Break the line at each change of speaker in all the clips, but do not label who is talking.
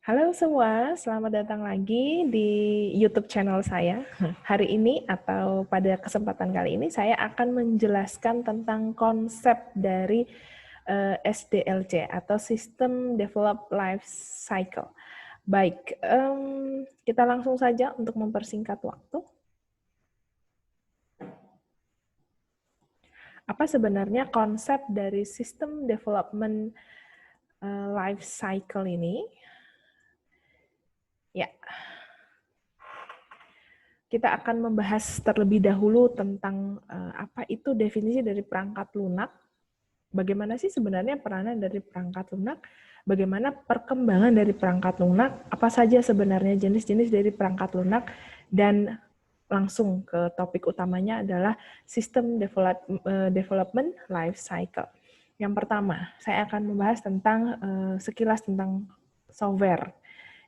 Halo semua, selamat datang lagi di YouTube channel saya. Hari ini atau pada kesempatan kali ini saya akan menjelaskan tentang konsep dari SDLC atau System Developed Life Cycle. Baik, kita langsung saja untuk mempersingkat waktu. Apa sebenarnya konsep dari System Development Life Cycle ini? Ya, kita akan membahas terlebih dahulu tentang apa itu definisi dari perangkat lunak, bagaimana sih sebenarnya peranan dari perangkat lunak, bagaimana perkembangan dari perangkat lunak, apa saja sebenarnya jenis-jenis dari perangkat lunak, dan langsung ke topik utamanya adalah System Development Life Cycle. Yang pertama, saya akan membahas tentang sekilas tentang software.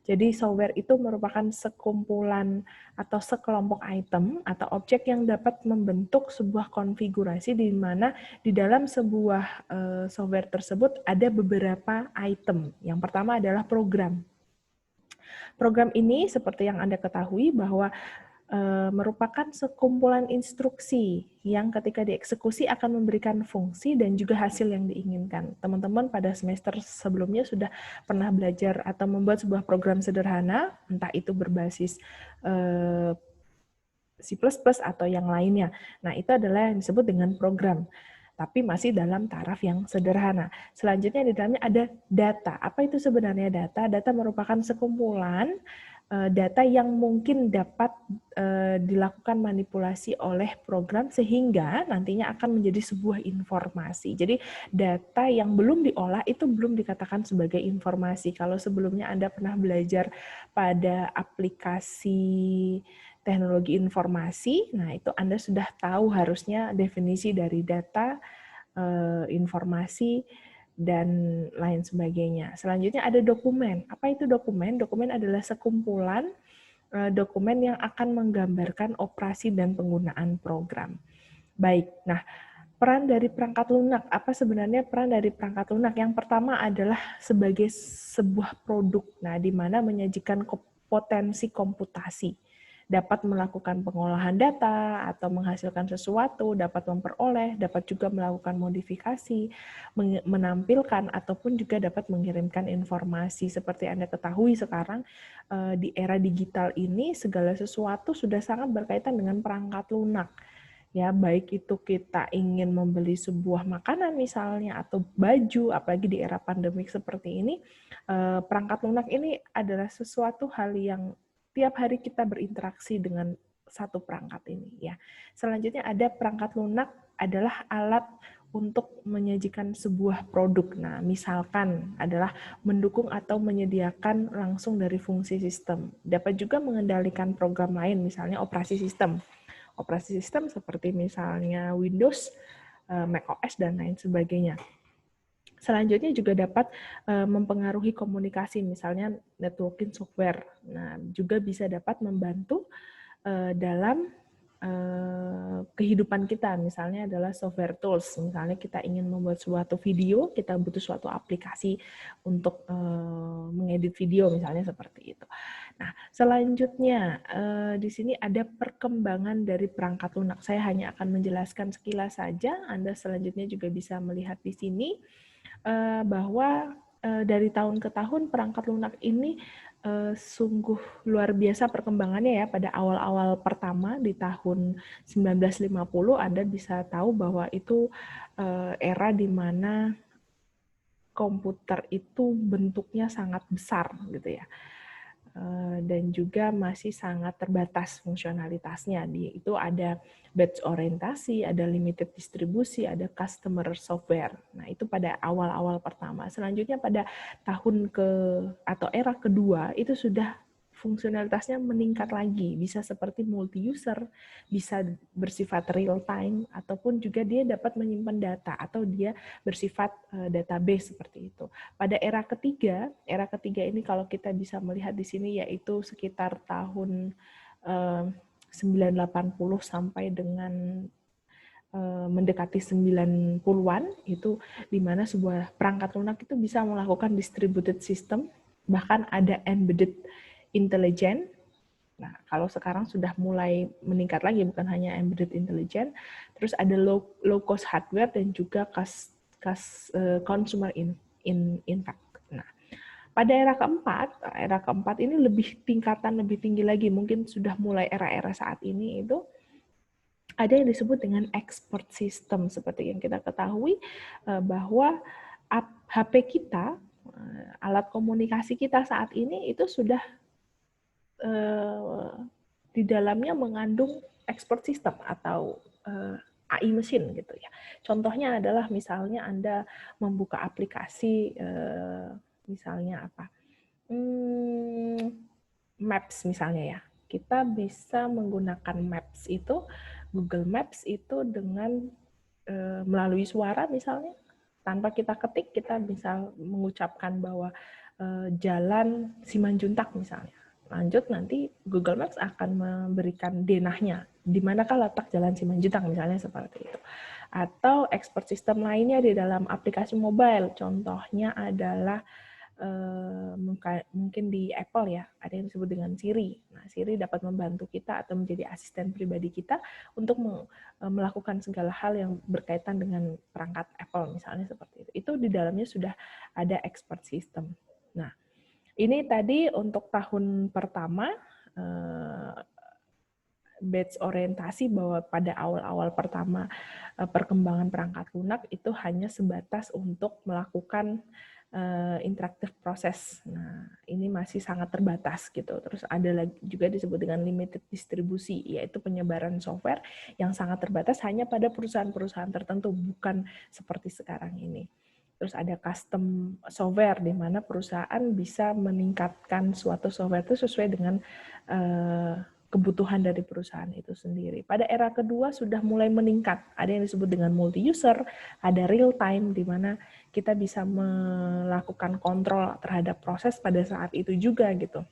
Jadi software itu merupakan sekumpulan atau sekelompok item atau objek yang dapat membentuk sebuah konfigurasi di mana di dalam sebuah software tersebut ada beberapa item. Yang pertama adalah program. Program ini seperti yang Anda ketahui bahwa merupakan sekumpulan instruksi yang ketika dieksekusi akan memberikan fungsi dan juga hasil yang diinginkan. Teman-teman pada semester sebelumnya sudah pernah belajar atau membuat sebuah program sederhana, entah itu berbasis C++ atau yang lainnya. Nah, itu adalah yang disebut dengan program, tapi masih dalam taraf yang sederhana. Selanjutnya di dalamnya ada data. Apa itu sebenarnya data? Data merupakan sekumpulan data yang mungkin dapat dilakukan manipulasi oleh program sehingga nantinya akan menjadi sebuah informasi. Jadi data yang belum diolah itu belum dikatakan sebagai informasi. Kalau sebelumnya Anda pernah belajar pada aplikasi teknologi informasi, nah itu Anda sudah tahu harusnya definisi dari data, informasi, dan lain sebagainya. Selanjutnya ada dokumen. Apa itu dokumen? Dokumen adalah sekumpulan dokumen yang akan menggambarkan operasi dan penggunaan program. Baik, nah peran dari perangkat lunak. Apa sebenarnya peran dari perangkat lunak? Yang pertama adalah sebagai sebuah produk, nah di mana menyajikan potensi komputasi, dapat melakukan pengolahan data atau menghasilkan sesuatu, dapat memperoleh, dapat juga melakukan modifikasi, menampilkan ataupun juga dapat mengirimkan informasi. Seperti Anda ketahui sekarang di era digital ini segala sesuatu sudah sangat berkaitan dengan perangkat lunak. Ya, baik itu kita ingin membeli sebuah makanan misalnya atau baju, apalagi di era pandemik seperti ini, perangkat lunak ini adalah sesuatu hal yang tiap hari kita berinteraksi dengan satu perangkat ini ya. Selanjutnya ada perangkat lunak adalah alat untuk menyajikan sebuah produk. Nah, misalkan adalah mendukung atau menyediakan langsung dari fungsi sistem. Dapat juga mengendalikan program lain, misalnya operasi sistem. Operasi sistem seperti misalnya Windows, macOS, dan lain sebagainya. Selanjutnya juga dapat mempengaruhi komunikasi, misalnya networking software. Nah, juga bisa dapat membantu dalam kehidupan kita, misalnya adalah software tools. Misalnya kita ingin membuat suatu video, kita butuh suatu aplikasi untuk mengedit video, misalnya seperti itu. Nah, selanjutnya di sini ada perkembangan dari perangkat lunak. Saya hanya akan menjelaskan sekilas saja. Anda selanjutnya juga bisa melihat di sini bahwa dari tahun ke tahun perangkat lunak ini sungguh luar biasa perkembangannya ya. Pada awal-awal pertama di tahun 1950 Anda bisa tahu bahwa itu era di mana komputer itu bentuknya sangat besar gitu ya. Dan juga masih sangat terbatas fungsionalitasnya. Itu ada batch orientasi, ada limited distribusi, ada customer software. Nah, itu pada awal-awal pertama. Selanjutnya pada tahun atau era kedua itu sudah fungsionalitasnya meningkat lagi, bisa seperti multi-user, bisa bersifat real-time, ataupun juga dia dapat menyimpan data, atau dia bersifat database seperti itu. Pada era ketiga ini kalau kita bisa melihat di sini yaitu sekitar tahun 980 sampai dengan mendekati 90-an, itu di mana sebuah perangkat lunak itu bisa melakukan distributed system, Bahkan ada embedded intelligence. Nah, kalau sekarang sudah mulai meningkat lagi, bukan hanya embedded intelligence, terus ada low cost hardware dan juga consumer impact. Nah, pada era keempat ini tingkatan lebih tinggi lagi, mungkin sudah mulai era-era saat ini itu ada yang disebut dengan expert system. Seperti yang kita ketahui bahwa HP kita, alat komunikasi kita saat ini itu sudah di dalamnya mengandung expert system atau AI mesin gitu ya. Contohnya adalah misalnya Anda membuka aplikasi misalnya apa? Maps misalnya ya. Kita bisa menggunakan Maps itu, Google Maps itu dengan melalui suara misalnya, tanpa kita ketik kita bisa mengucapkan bahwa jalan Simanjuntak misalnya. Lanjut nanti Google Maps akan memberikan denahnya, di manakah letak jalan Simanjuntak misalnya seperti itu. Atau expert system lainnya di dalam aplikasi mobile, contohnya adalah mungkin di Apple ya, ada yang disebut dengan Siri. Nah, Siri dapat membantu kita atau menjadi asisten pribadi kita untuk melakukan segala hal yang berkaitan dengan perangkat Apple misalnya seperti itu. Itu di dalamnya sudah ada expert system. Nah, ini tadi untuk tahun pertama batch orientasi, bahwa pada awal-awal pertama perkembangan perangkat lunak itu hanya sebatas untuk melakukan interaktif proses. Nah, ini masih sangat terbatas gitu. Terus ada lagi juga disebut dengan limited distribusi, yaitu penyebaran software yang sangat terbatas hanya pada perusahaan-perusahaan tertentu, bukan seperti sekarang ini. Terus ada custom software, di mana perusahaan bisa meningkatkan suatu software itu sesuai dengan kebutuhan dari perusahaan itu sendiri. Pada era kedua sudah mulai meningkat. Ada yang disebut dengan multi-user, ada real time, di mana kita bisa melakukan kontrol terhadap proses pada saat itu juga gitu,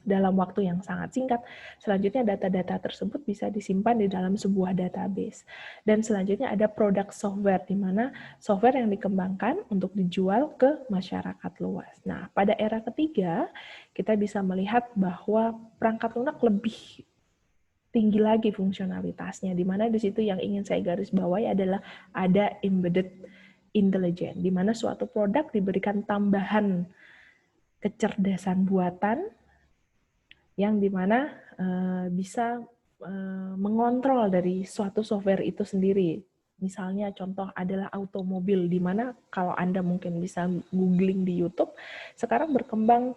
dalam waktu yang sangat singkat. Selanjutnya data-data tersebut bisa disimpan di dalam sebuah database. Dan selanjutnya ada produk software, di mana software yang dikembangkan untuk dijual ke masyarakat luas. Nah, pada era ketiga, kita bisa melihat bahwa perangkat lunak lebih tinggi lagi fungsionalitasnya, di mana di situ yang ingin saya garis bawahi adalah ada embedded intelligence, di mana suatu produk diberikan tambahan kecerdasan buatan yang dimana bisa mengontrol dari suatu software itu sendiri. Misalnya contoh adalah automobil, di mana kalau Anda mungkin bisa googling di YouTube, sekarang berkembang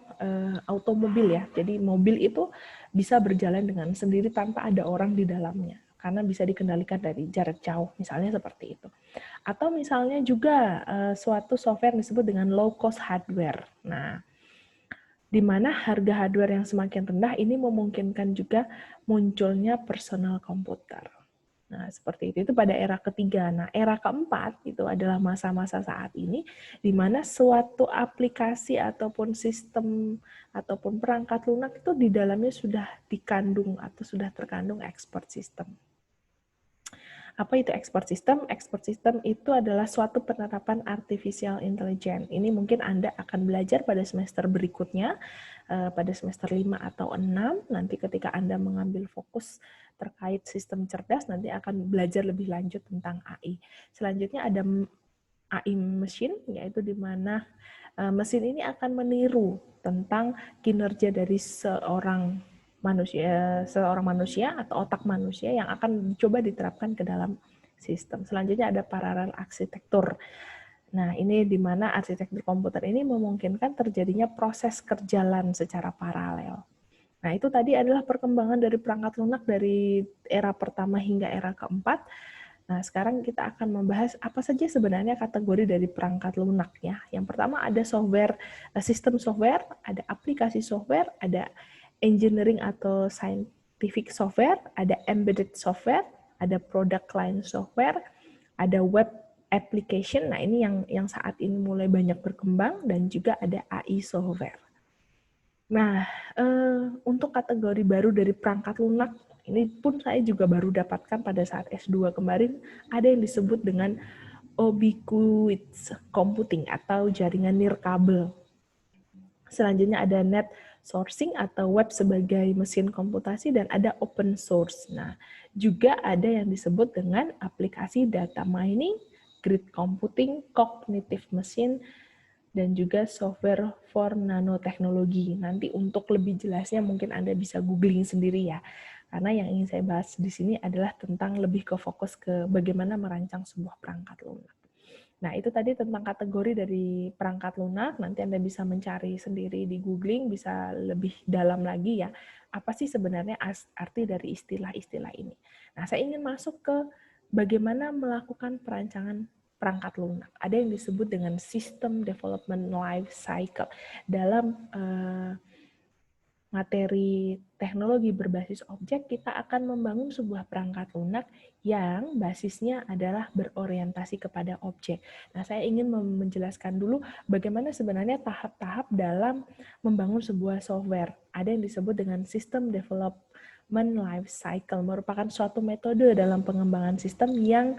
automobil ya. Jadi mobil itu bisa berjalan dengan sendiri tanpa ada orang di dalamnya, karena bisa dikendalikan dari jarak jauh, misalnya seperti itu. Atau misalnya juga suatu software disebut dengan low cost hardware. Nah, di mana harga hardware yang semakin rendah ini memungkinkan juga munculnya personal komputer. Nah, seperti itu pada era ketiga. Nah, era keempat itu adalah masa-masa saat ini, di mana suatu aplikasi ataupun sistem ataupun perangkat lunak itu di dalamnya sudah dikandung atau sudah terkandung expert system. Apa itu expert system? Expert system itu adalah suatu penerapan artificial intelligence. Ini mungkin Anda akan belajar pada semester berikutnya, pada semester 5 atau 6, nanti ketika Anda mengambil fokus terkait sistem cerdas, nanti akan belajar lebih lanjut tentang AI. Selanjutnya ada AI machine, yaitu di mana mesin ini akan meniru tentang kinerja dari seorang manusia atau otak manusia yang akan coba diterapkan ke dalam sistem. Selanjutnya ada paralel arsitektur. Nah, ini di mana arsitektur komputer ini memungkinkan terjadinya proses kerjalan secara paralel. Nah, itu tadi adalah perkembangan dari perangkat lunak dari era pertama hingga era keempat. Nah, sekarang kita akan membahas apa saja sebenarnya kategori dari perangkat lunak ya. Yang pertama ada software, sistem software, ada aplikasi software, ada engineering atau scientific software, ada embedded software, ada product line software, ada web application. Nah, ini yang saat ini mulai banyak berkembang, dan juga ada AI software. Nah, untuk kategori baru dari perangkat lunak, ini pun saya juga baru dapatkan pada saat S2 kemarin, ada yang disebut dengan ubiquitous computing atau jaringan nirkabel. Selanjutnya ada net sourcing atau web sebagai mesin komputasi, dan ada open source. Nah, juga ada yang disebut dengan aplikasi data mining, grid computing, cognitive machine, dan juga software for nanoteknologi. Nanti untuk lebih jelasnya mungkin Anda bisa googling sendiri ya. Karena yang ingin saya bahas di sini adalah tentang lebih ke fokus ke bagaimana merancang sebuah perangkat lunak. Nah, itu tadi tentang kategori dari perangkat lunak. Nanti Anda bisa mencari sendiri di googling, bisa lebih dalam lagi ya. Apa sih sebenarnya arti dari istilah-istilah ini? Nah, saya ingin masuk ke bagaimana melakukan perancangan perangkat lunak. Ada yang disebut dengan System Development Life Cycle. Dalam materi teknologi berbasis objek, kita akan membangun sebuah perangkat lunak yang basisnya adalah berorientasi kepada objek. Nah, saya ingin menjelaskan dulu bagaimana sebenarnya tahap-tahap dalam membangun sebuah software. Ada yang disebut dengan System Development Life Cycle, merupakan suatu metode dalam pengembangan sistem yang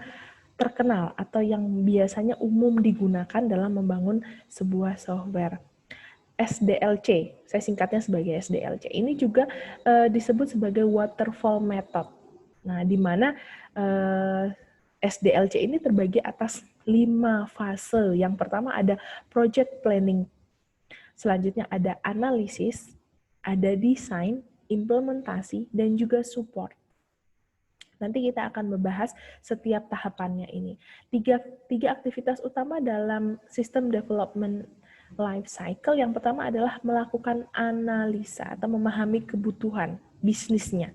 terkenal atau yang biasanya umum digunakan dalam membangun sebuah software. SDLC, saya singkatnya sebagai SDLC. Ini juga disebut sebagai waterfall method. Nah, di mana SDLC ini terbagi atas 5 fase. Yang pertama ada project planning. Selanjutnya ada analisis, ada desain, implementasi, dan juga support. Nanti kita akan membahas setiap tahapannya ini. Tiga aktivitas utama dalam sistem development life cycle. Yang pertama adalah melakukan analisa atau memahami kebutuhan bisnisnya.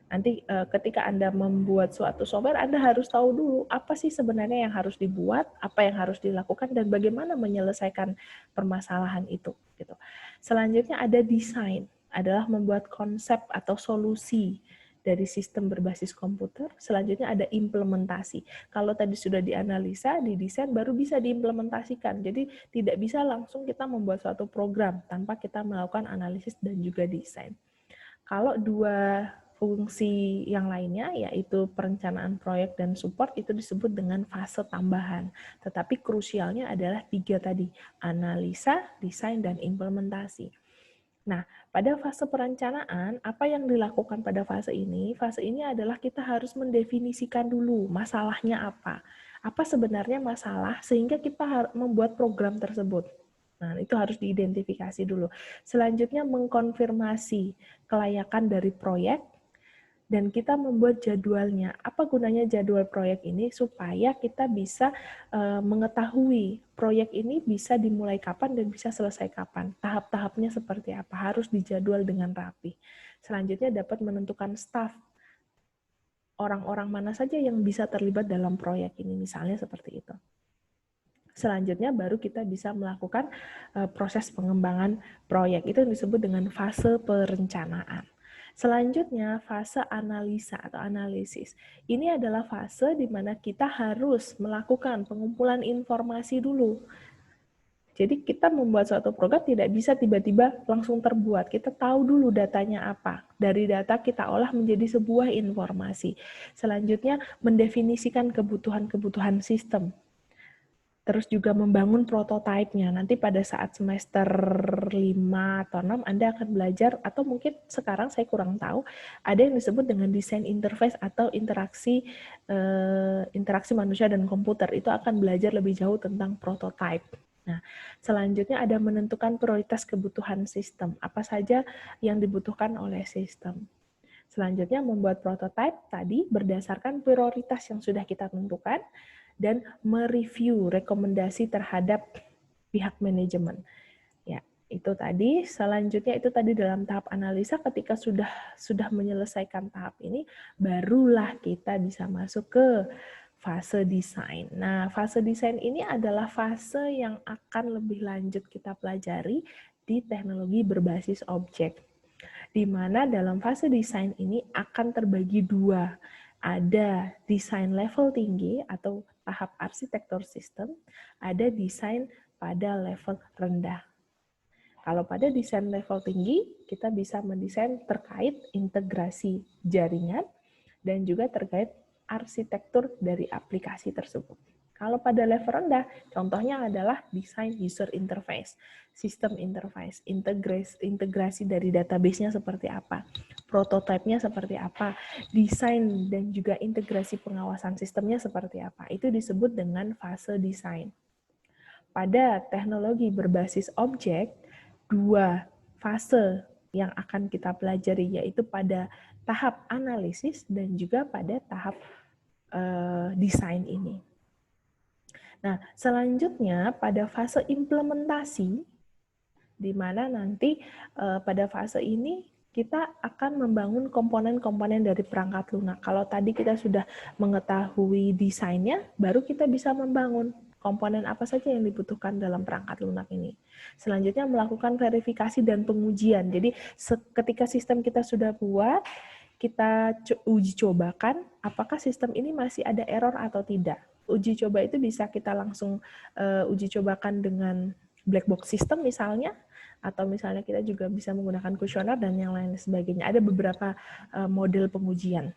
Nanti ketika Anda membuat suatu software, Anda harus tahu dulu apa sih sebenarnya yang harus dibuat, apa yang harus dilakukan, dan bagaimana menyelesaikan permasalahan itu. Gitu. Selanjutnya ada desain, adalah membuat konsep atau solusi dari sistem berbasis komputer. Selanjutnya ada implementasi. Kalau tadi sudah dianalisa, didesain, baru bisa diimplementasikan. Jadi tidak bisa langsung kita membuat suatu program tanpa kita melakukan analisis dan juga desain. Kalau dua fungsi yang lainnya, yaitu perencanaan proyek dan support, itu disebut dengan fase tambahan. Tetapi krusialnya adalah 3 tadi, analisa, desain, dan implementasi. Nah, pada fase perencanaan, apa yang dilakukan pada fase ini? Fase ini adalah kita harus mendefinisikan dulu masalahnya apa. Apa sebenarnya masalah sehingga kita membuat program tersebut. Nah, itu harus diidentifikasi dulu. Selanjutnya mengkonfirmasi kelayakan dari proyek, dan kita membuat jadwalnya. Apa gunanya jadwal proyek ini? Supaya kita bisa mengetahui proyek ini bisa dimulai kapan dan bisa selesai kapan. Tahap-tahapnya seperti apa, harus dijadwal dengan rapi. Selanjutnya dapat menentukan staff, orang-orang mana saja yang bisa terlibat dalam proyek ini, misalnya seperti itu. Selanjutnya baru kita bisa melakukan proses pengembangan proyek. Itu yang disebut dengan fase perencanaan. Selanjutnya, fase analisa atau analisis. Ini adalah fase di mana kita harus melakukan pengumpulan informasi dulu. Jadi kita membuat suatu program tidak bisa tiba-tiba langsung terbuat. Kita tahu dulu datanya apa. Dari data kita olah menjadi sebuah informasi. Selanjutnya, mendefinisikan kebutuhan-kebutuhan sistem. Terus juga membangun prototipenya. Nanti pada saat semester 5 atau 6 Anda akan belajar, atau mungkin sekarang saya kurang tahu, ada yang disebut dengan desain interface atau interaksi manusia dan komputer. Itu akan belajar lebih jauh tentang prototype. Nah, selanjutnya ada menentukan prioritas kebutuhan sistem. Apa saja yang dibutuhkan oleh sistem. Selanjutnya membuat prototype tadi berdasarkan prioritas yang sudah kita tentukan, dan mereview rekomendasi terhadap pihak manajemen. Ya, itu tadi. Selanjutnya itu tadi dalam tahap analisa. Ketika sudah menyelesaikan tahap ini, barulah kita bisa masuk ke fase desain. Nah, fase desain ini adalah fase yang akan lebih lanjut kita pelajari di teknologi berbasis objek, di mana dalam fase desain ini akan terbagi 2. Ada desain level tinggi atau tahap arsitektur sistem, ada desain pada level rendah. Kalau pada desain level tinggi, kita bisa mendesain terkait integrasi jaringan dan juga terkait arsitektur dari aplikasi tersebut. Kalau pada level rendah, contohnya adalah desain user interface, sistem interface, integrasi dari database-nya seperti apa, prototipenya seperti apa, desain dan juga integrasi pengawasan sistemnya seperti apa. Itu disebut dengan fase desain. Pada teknologi berbasis objek, dua fase yang akan kita pelajari, yaitu pada tahap analisis dan juga pada tahap desain ini. Nah, selanjutnya pada fase implementasi, di mana nanti pada fase ini kita akan membangun komponen-komponen dari perangkat lunak. Kalau tadi kita sudah mengetahui desainnya, baru kita bisa membangun komponen apa saja yang dibutuhkan dalam perangkat lunak ini. Selanjutnya melakukan verifikasi dan pengujian. Jadi ketika sistem kita sudah buat, kita uji cobakan apakah sistem ini masih ada error atau tidak. Uji coba itu bisa kita langsung uji cobakan dengan black box system misalnya, atau misalnya kita juga bisa menggunakan kuesioner dan yang lain sebagainya. Ada beberapa model pengujian.